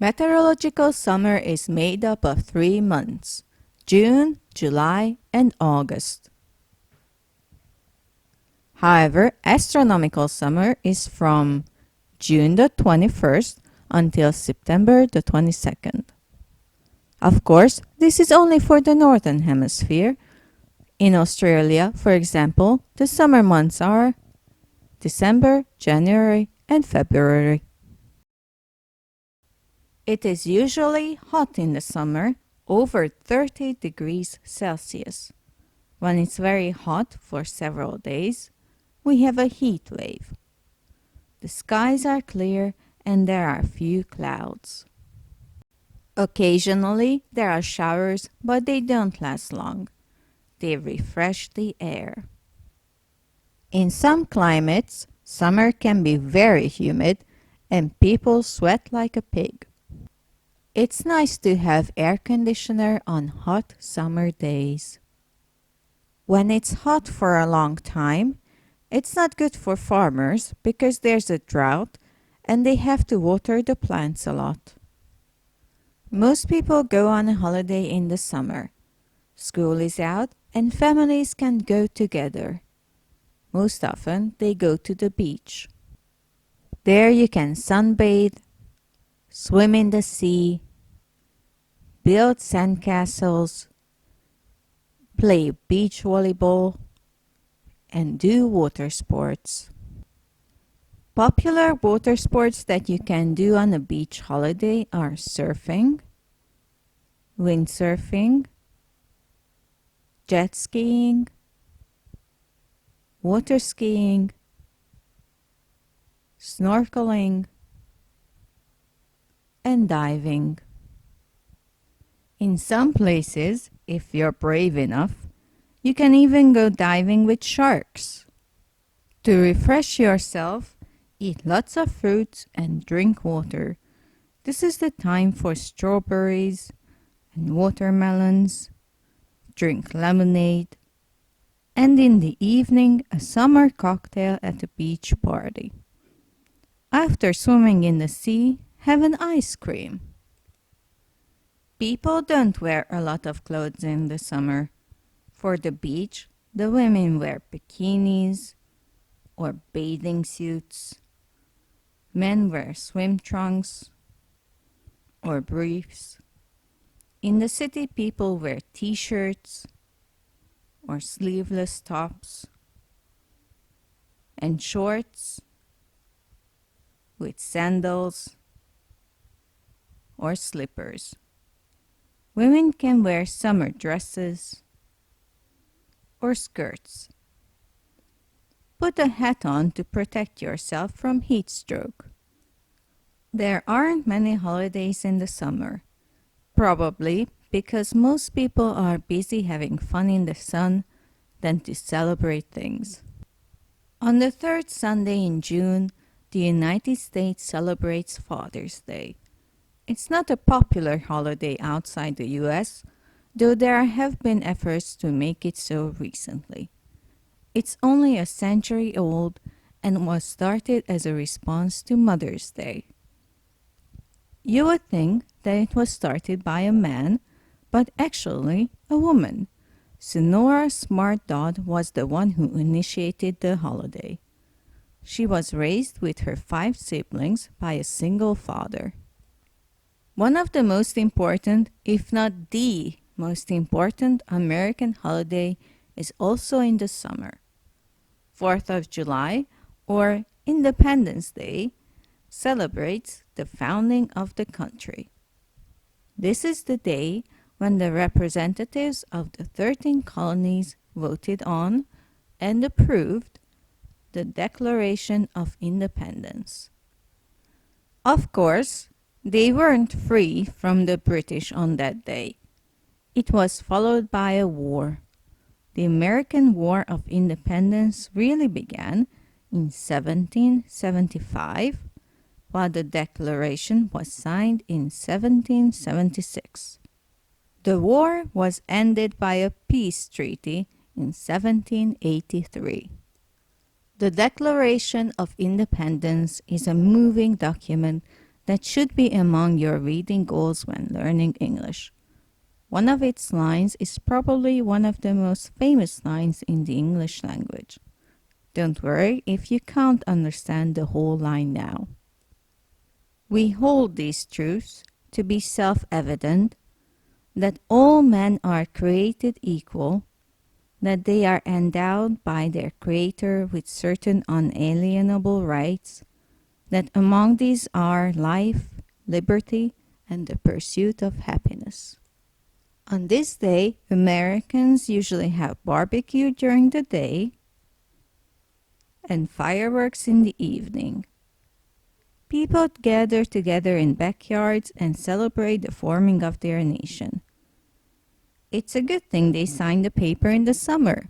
Meteorological summer is made up of 3 months: June, July, and August. However, astronomical summer is from June the 21st until September the 22nd. Of course, this is only for the Northern Hemisphere. In Australia, for example, the summer months are December, January, and February. It is usually hot in the summer, over 30 degrees Celsius. When it's very hot for several days, we have a heat wave. The skies are clear and there are few clouds. Occasionally, there are showers, but they don't last long. They refresh the air. In some climates, summer can be very humid and people sweat like a pig. It's nice to have air conditioner on hot summer days. When it's hot for a long time, it's not good for farmers because there's a drought and they have to water the plants a lot. Most people go on a holiday in the summer. School is out and families can go together. Most often they go to the beach. There you can sunbathe, swim in the sea, build sandcastles, play beach volleyball, and do water sports. Popular water sports that you can do on a beach holiday are surfing, windsurfing, jet skiing, water skiing, snorkeling, and diving. In some places, if you're brave enough, you can even go diving with sharks. To refresh yourself, eat lots of fruits and drink water. This is the time for strawberries and watermelons. Drink lemonade. And in the evening, a summer cocktail at a beach party. After swimming in the sea, have an ice cream. People don't wear a lot of clothes in the summer. For the beach, the women wear bikinis or bathing suits. Men wear swim trunks or briefs. In the city, people wear t-shirts or sleeveless tops and shorts with sandals or slippers. Women can wear summer dresses or skirts. Put a hat on to protect yourself from heat stroke. There aren't many holidays in the summer, probably because most people are busy having fun in the sun than to celebrate things. On the third Sunday in June, the United States celebrates Father's Day. It's not a popular holiday outside the US, though there have been efforts to make it so recently. It's only a century old and was started as a response to Mother's Day. You would think that it was started by a man, but actually a woman. Sonora Smart Dodd was the one who initiated the holiday. She was raised with her 5 siblings by a single father. One of the most important, if not the most important American holiday is also in the summer. 4th of July, or Independence Day, celebrates the founding of the country. This is the day when the representatives of the 13 colonies voted on and approved the Declaration of Independence. Of course, they weren't free from the British on that day. It was followed by a war. The American War of Independence really began in 1775, while the Declaration was signed in 1776. The war was ended by a peace treaty in 1783. The Declaration of Independence is a moving document that should be among your reading goals when learning English. One of its lines is probably one of the most famous lines in the English language. Don't worry if you can't understand the whole line now. We hold these truths to be self-evident, that all men are created equal, that they are endowed by their Creator with certain unalienable rights, that among these are life, liberty, and the pursuit of happiness. On this day, Americans usually have barbecue during the day and fireworks in the evening. People gather together in backyards and celebrate the forming of their nation. It's a good thing they signed the paper in the summer.